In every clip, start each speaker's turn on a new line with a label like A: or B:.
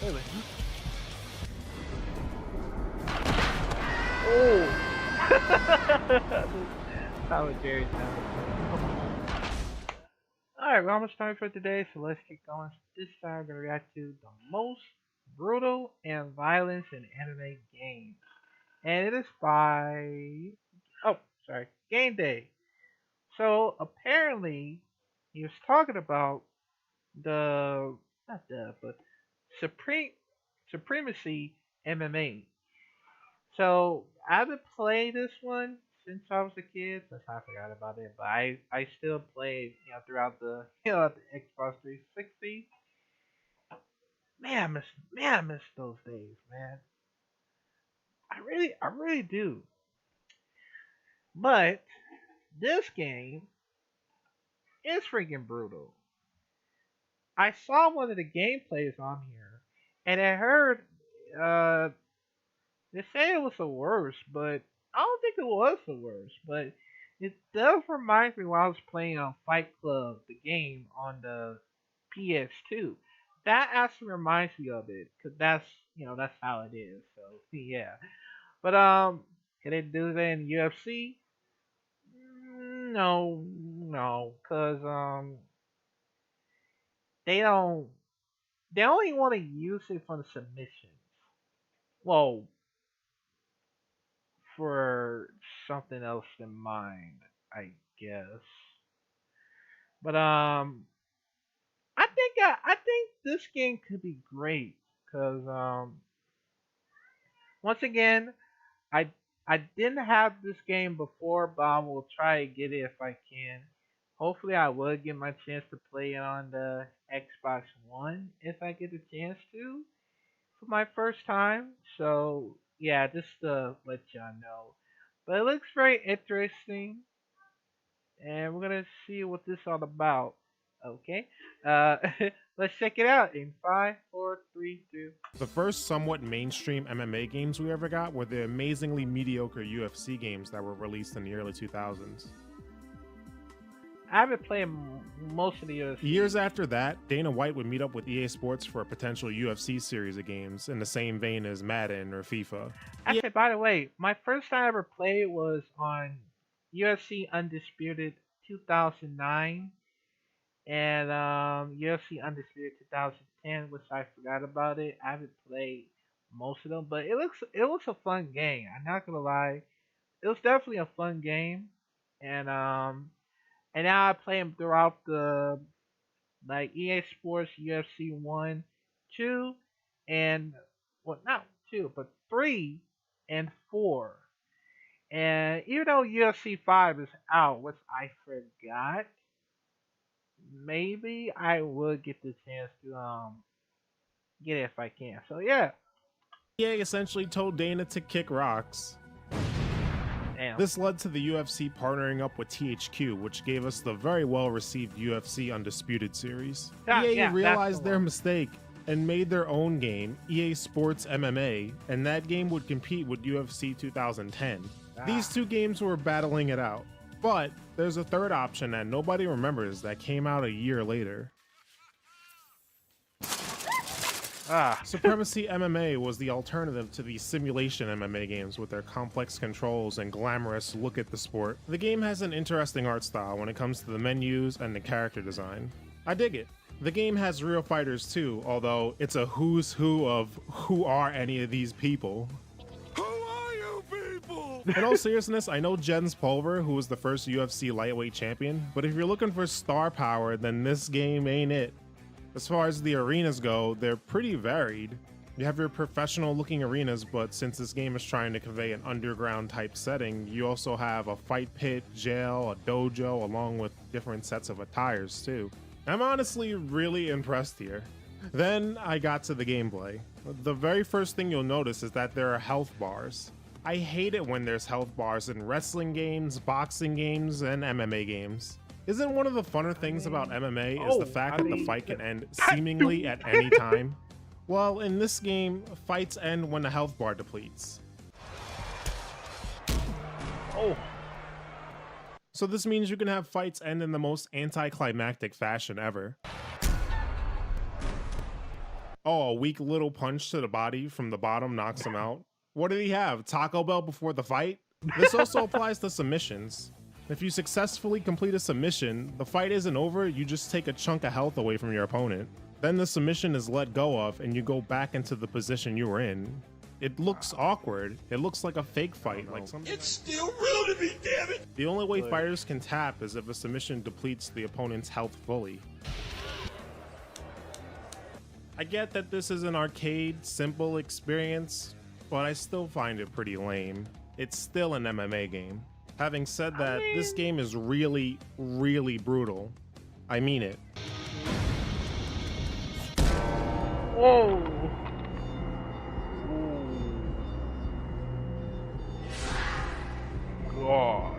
A: Wait a minute. Oh! That was very dumb. Alright, we're almost time for today, so let's get going. This time we're going to react to the most brutal and violence in anime games. And it is by... Oh, sorry. Game Day. So, apparently, he was talking about the... Not the, but... Supremacy MMA. So I haven't played this one since I was a kid, since I forgot about it. But I still played, throughout the the Xbox 360. Man, I miss those days, man. I really do. But this game is freaking brutal. I saw one of the gameplays on here, and I heard uh they say it was the worst, but I don't think it was the worst. But it does remind me when I was playing on Fight Club, the game on the PS2. That actually reminds me of it, cause that's how it is. So yeah, but can they do that in UFC? No, no, cause they don't. They only want to use it for the submissions. Well, for something else in mind, I guess. But I think this game could be great because once again, I I didn't have this game before, but I will try to get it if I can. Hopefully, I will get my chance to play it on the Xbox One if I get a chance to for my first time. So yeah, just to let y'all know. But it looks very interesting, and we're gonna see what this all about. Okay, uh, let's check it out in five, four, three, two.
B: The first somewhat mainstream MMA games we ever got were the amazingly mediocre UFC games that were released in the early 2000s.
A: I haven't played most of the UFC.
B: Years after that, Dana White would meet up with EA Sports for a potential UFC series of games in the same vein as Madden or FIFA.
A: Actually, by the way, my first time I ever played was on UFC Undisputed 2009 and UFC Undisputed 2010, which I forgot about it. I haven't played most of them, but it was a fun game. I'm not gonna lie, it was definitely a fun game, and now I play them throughout the like EA Sports UFC 1, 2, and well, not 2, but 3 and 4. And even though UFC 5 is out, which I forgot, maybe I would get the chance to get it if I can. So yeah,
B: EA essentially told Dana to kick rocks.
A: damn.
B: This led to the UFC partnering up with THQ, which gave us the very well received UFC Undisputed series. EA
A: Yeah, that's
B: realized
A: the
B: their
A: one.
B: mistake and made their own game, EA Sports MMA, and that game would compete with UFC 2010. These two games were battling it out, but there's a third option that nobody remembers that came out a year later. Supremacy MMA was the alternative to the simulation MMA games with their complex controls and glamorous look at the sport. The game has an interesting art style when it comes to the menus and the character design. I dig it. The game has real fighters too, although it's a who's who of who are any of these people.
C: Who are you people?
B: In all seriousness, I know Jens Pulver, who was the first UFC lightweight champion, but if you're looking for star power, then this game ain't it. As far as the arenas go, they're pretty varied. You have your professional looking arenas, but since this game is trying to convey an underground type setting, you also have a fight pit, jail, a dojo, along with different sets of attires too. I'm honestly really impressed here. Then I got to the gameplay. The very first thing you'll notice is that there are health bars. I hate it when there's health bars in wrestling games, boxing games, and MMA games. Isn't one of the funner things about MMA is the fact that the fight can end seemingly at any time? Well, in this game, fights end when the health bar depletes.
A: Oh,
B: So this means you can have fights end in the most anticlimactic fashion ever. Oh, a weak little punch to the body from the bottom knocks him out. What did he have? Taco Bell before the fight? This also applies to submissions. If you successfully complete a submission, the fight isn't over, you just take a chunk of health away from your opponent. Then the submission is let go of and you go back into the position you were in. It looks awkward. It looks like a fake fight. Like something.
C: It's still real to me, damn it!
B: The only way fighters can tap is if a submission depletes the opponent's health fully. I get that this is an arcade, simple experience, but I still find it pretty lame. It's still an MMA game. Having said that, this game is really, really brutal. I mean it.
A: Whoa! God.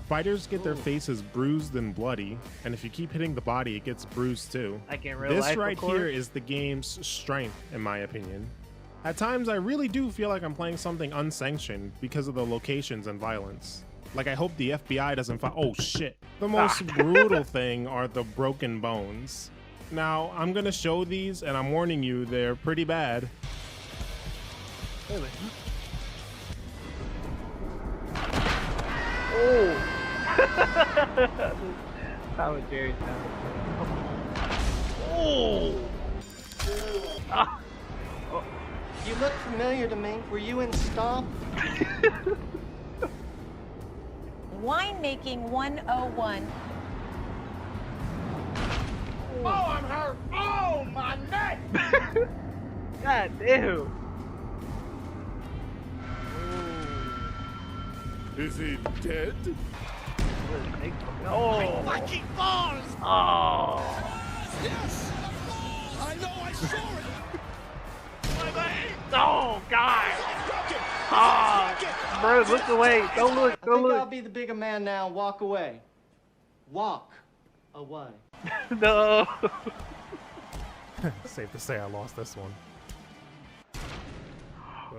B: Fighters get their faces bruised and bloody, and if you keep hitting the body, it gets bruised too.
A: Like in real
B: This
A: life,
B: right
A: of course.
B: here is the game's strength, in my opinion. At times, I really do feel like I'm playing something unsanctioned because of the locations and violence. Like, I hope the FBI doesn't find— oh shit. The most brutal thing are the broken bones. Now, I'm gonna show these, and I'm warning you, they're pretty bad.
A: Really? Oh! Commentary sound. Oh! Ah.
D: You look familiar to me. Were you in Stomp?
E: Winemaking 101.
D: Oh, I'm hurt. Oh, my neck.
A: God damn!
C: Is he dead?
A: Oh!
C: Fucking balls!
A: Oh!
C: Yes! I know, I saw it!
A: Oh God! Ah, bro, look away! Don't look!
D: I
A: Don't
D: think I'll
A: look!
D: be the bigger man now and walk away. Walk away.
A: No!
B: Safe to say I lost this one.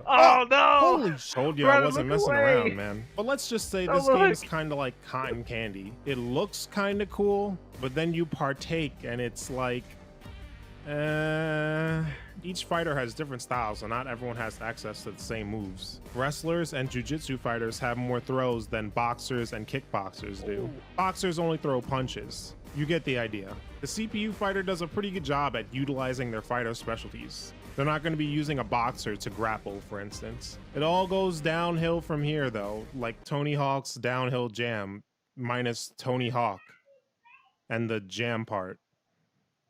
A: Oh no!
B: Holy told you I
A: Brother,
B: wasn't
A: look
B: messing
A: away.
B: around, man. But let's just say
A: Don't
B: this game
A: look.
B: is kind of like cotton candy. It looks kind of cool, but then you partake and it's like, each fighter has different styles, so not everyone has access to the same moves. Wrestlers and jiu-jitsu fighters have more throws than boxers and kickboxers do. Boxers only throw punches. You get the idea. The CPU fighter does a pretty good job at utilizing their fighter specialties. They're not going to be using a boxer to grapple, for instance. It all goes downhill from here, though, like Tony Hawk's Downhill Jam, minus Tony Hawk and the jam part.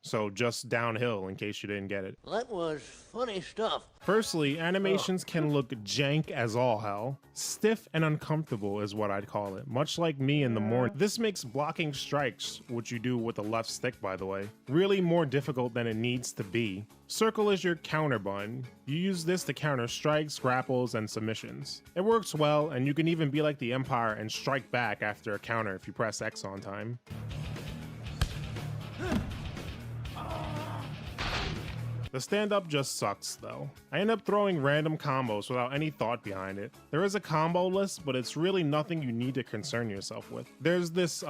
B: So just downhill, in case you didn't get it.
F: That was funny stuff.
B: Firstly, animations can look jank as all hell. Stiff and uncomfortable is what I'd call it, much like me in the morning. This makes blocking strikes, which you do with the left stick by the way, really more difficult than it needs to be. Circle is your counter button. You use this to counter strikes, grapples, and submissions. It works well, and you can even be like the Empire and strike back after a counter if you press X on time. The stand-up just sucks, though. I end up throwing random combos without any thought behind it. There is a combo list, but it's really nothing you need to concern yourself with. There's this,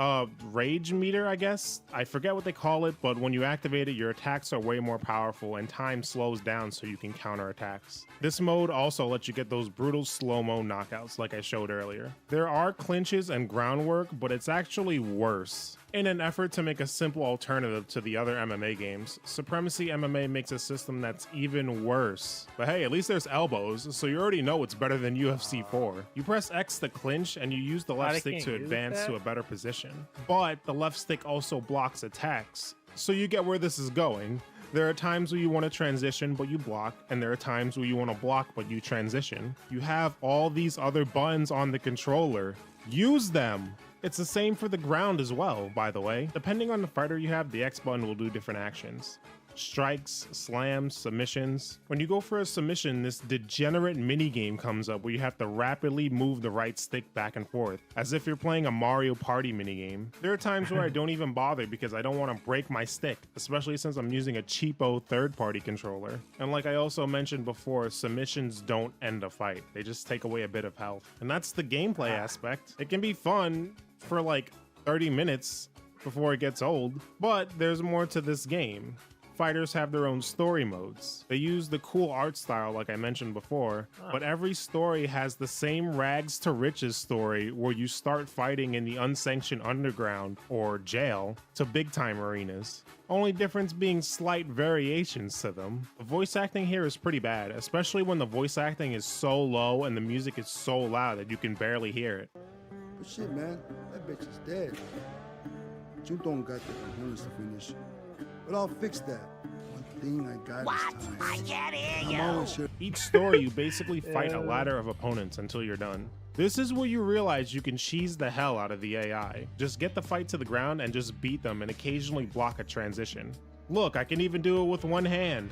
B: rage meter, I guess? I forget what they call it, but when you activate it, your attacks are way more powerful and time slows down so you can counter attacks. This mode also lets you get those brutal slow-mo knockouts like I showed earlier. There are clinches and groundwork, but it's actually worse. In an effort to make a simple alternative to the other MMA games, Supremacy MMA makes a system that's even worse. But hey, at least there's elbows, so you already know it's better than UFC 4. You press X to clinch, and you use the left
A: they
B: stick
A: can't
B: to
A: use
B: advance
A: that?
B: to a better position. But the left stick also blocks attacks, so you get where this is going. There are times where you want to transition but you block, and there are times where you want to block but you transition. You have all these other buttons on the controller. Use them! It's the same for the ground as well, by the way. Depending on the fighter you have, the X button will do different actions. Strikes, slams, submissions. When you go for a submission, this degenerate minigame comes up where you have to rapidly move the right stick back and forth, as if you're playing a Mario Party minigame. There are times where I don't even bother because I don't want to break my stick, especially since I'm using a cheapo third-party controller. And like I also mentioned before, submissions don't end a fight. They just take away a bit of health. And that's the gameplay aspect. It can be fun for like 30 minutes, before it gets old. But there's more to this game. Fighters have their own story modes. They use the cool art style like I mentioned before, but every story has the same rags to riches story where you start fighting in the unsanctioned underground or jail to big time arenas. Only difference being slight variations to them. The voice acting here is pretty bad, especially when the voice acting is so low and the music is so loud that you can barely hear it.
C: But shit, man, that bitch is dead. Junton got the components to finish. But I'll fix that. One thing I got is time.
F: I can't hear
C: I'm always here.
B: Each story, you basically fight a ladder of opponents until you're done. This is where you realize you can cheese the hell out of the AI. Just get the fight to the ground and just beat them and occasionally block a transition. Look, I can even do it with one hand.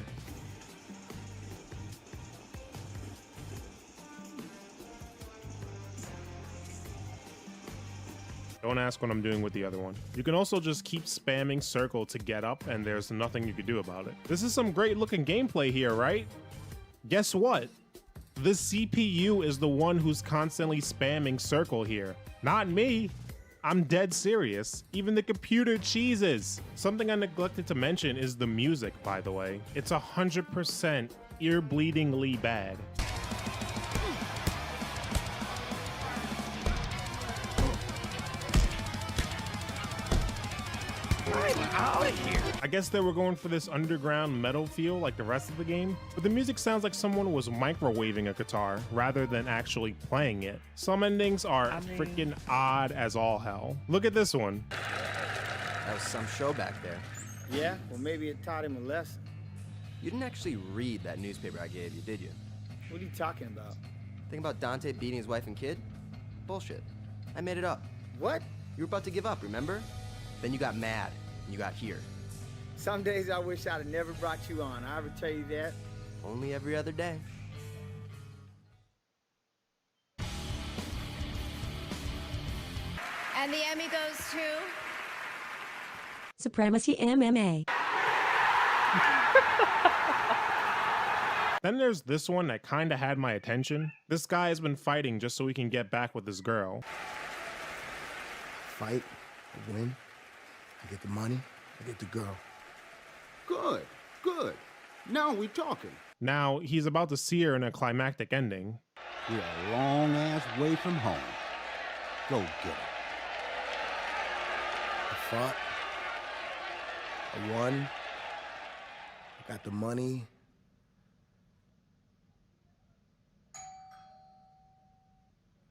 B: Don't ask what I'm doing with the other one. You can also just keep spamming circle to get up and there's nothing you can do about it. This is some great looking gameplay here, right? Guess what? The CPU is the one who's constantly spamming circle here. Not me. I'm dead serious. Even the computer cheeses. Something I neglected to mention is the music, by the way. It's 100% ear-bleedingly bad. I guess they were going for this underground metal feel like the rest of the game, but the music sounds like someone was microwaving a guitar rather than actually playing it. Some endings are freaking odd as all hell. Look at this one.
E: That was some show back there.
G: Yeah, well maybe it taught him a lesson.
E: You didn't actually read that newspaper I gave you, did you?
G: What are you talking about?
E: Think about Dante beating his wife and kid? Bullshit. I made it up.
G: What?
E: You were about to give up, remember? Then you got mad, and you got here.
G: Some days I wish I'd have never brought you on. I ever tell you that?
E: Only every other day.
H: And the Emmy goes to
I: Supremacy MMA.
B: Then there's this one that kinda had my attention. This guy has been fighting just so he can get back with his girl.
C: Fight, I win, I get the money, I get the girl.
J: Good, good. Now we're talking.
B: Now, he's about to see her in a climactic ending.
J: We're a long ass way from home. Go get it.
C: I fought, I won, I got the money.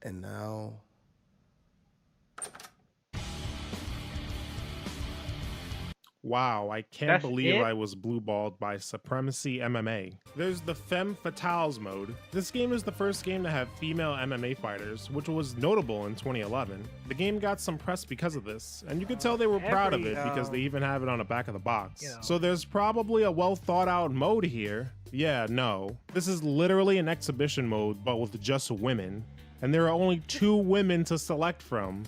C: And now...
B: Wow, I can't
A: That's
B: believe
A: it?
B: I was blue-balled by Supremacy MMA. There's the Femme Fatales mode. This game is the first game to have female MMA fighters, which was notable in 2011. The game got some press because of this, and you could tell they were proud of it because they even have it on the back of the box. So there's probably a well-thought-out mode here. Yeah, no. This is literally an exhibition mode, but with just women. And there are only 2 women to select from.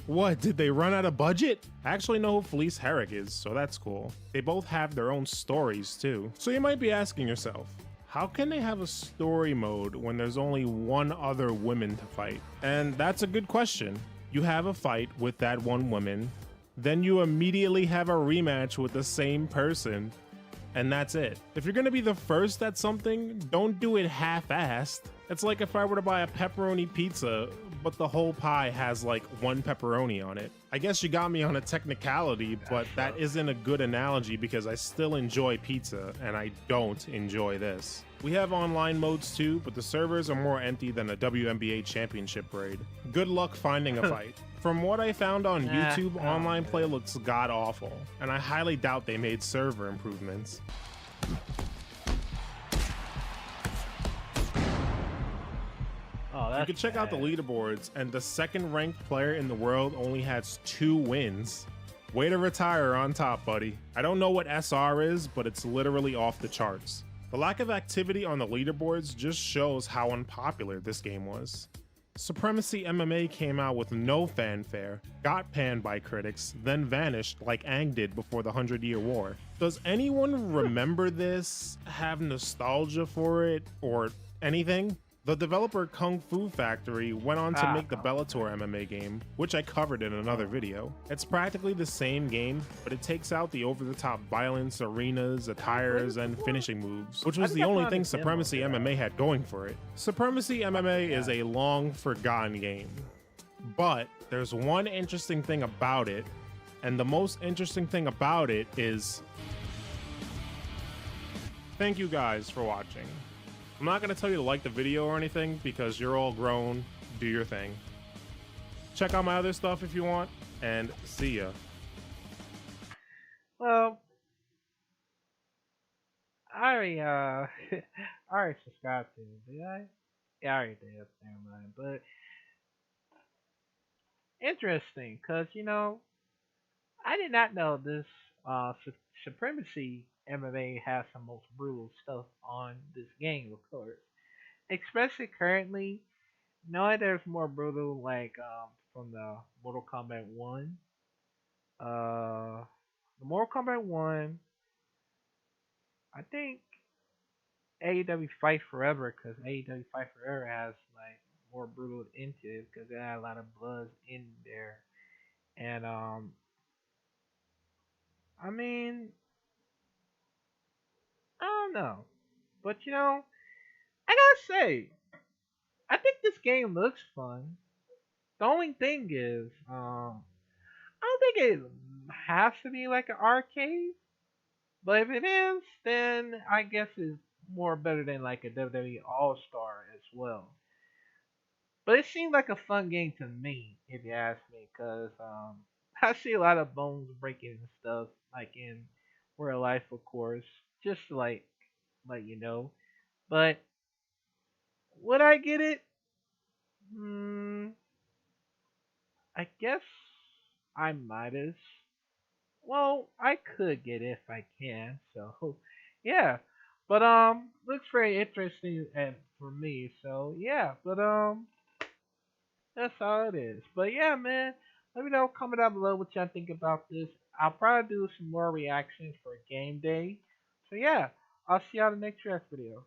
B: What, did they run out of budget? I actually know who Felice Herrick is, so that's cool. They both have their own stories too. So you might be asking yourself, how can they have a story mode when there's only 1 other woman to fight? And that's a good question. You have a fight with that 1 woman, then you immediately have a rematch with the same person, and that's it. If you're gonna be the first at something, don't do it half-assed. It's like if I were to buy a pepperoni pizza, but the whole pie has like 1 pepperoni on it. I guess you got me on a technicality, but that isn't a good analogy because I still enjoy pizza and I don't enjoy this. We have online modes too, but the servers are more empty than a WNBA championship raid. Good luck finding a fight. From what I found on YouTube, online play looks god-awful, and I highly doubt they made server improvements. You can check out the leaderboards, and the second-ranked player in the world only has 2 wins. Way to retire on top, buddy. I don't know what SR is, but it's literally off the charts. The lack of activity on the leaderboards just shows how unpopular this game was. Supremacy MMA came out with no fanfare, got panned by critics, then vanished like Aang did before the 100-Year War. Does anyone remember this, have nostalgia for it, or anything? The developer Kung Fu Factory went on to make the
A: Oh.
B: Bellator MMA game, which I covered in another video. It's practically the same game, but it takes out the over-the-top violence, arenas, attires, and finishing moves, which was
A: think
B: the
A: I
B: only
A: found
B: thing
A: a demo
B: Supremacy
A: for that.
B: MMA had going for it. Supremacy MMA is a long-forgotten game, but there's one interesting thing about it, and the most interesting thing about it is... Thank you guys for watching. I'm not going to tell you to like the video or anything because you're all grown. Do your thing. Check out my other stuff if you want, and see ya.
A: Well, I already, I already subscribed to it, did I? Yeah, I already did. Never mind. But interesting, cause I did not know this Supremacy MMA has the most brutal stuff on this game, of course. Especially currently, knowing there's more brutal like from the Mortal Kombat 1. The Mortal Kombat 1, I think AEW Fight Forever, because AEW Fight Forever has like more brutal into it because it had a lot of blood in there. And I mean, I don't know. But I gotta say, I think this game looks fun. The only thing is, I don't think it has to be like an arcade. But if it is, then I guess it's more better than like a WWE All Star as well. But it seemed like a fun game to me, if you ask me, because I see a lot of bones breaking and stuff, like in real life, of course, just to like let you know. But would I get it? Hmm, I guess I might as. Well, I could get it if I can. So, yeah. But looks very interesting and for me. So yeah. But that's all it is. But yeah, man. Let me know. Comment down below what y'all think about this. I'll probably do some more reactions for game day. So yeah. I'll see y'all in the next draft video.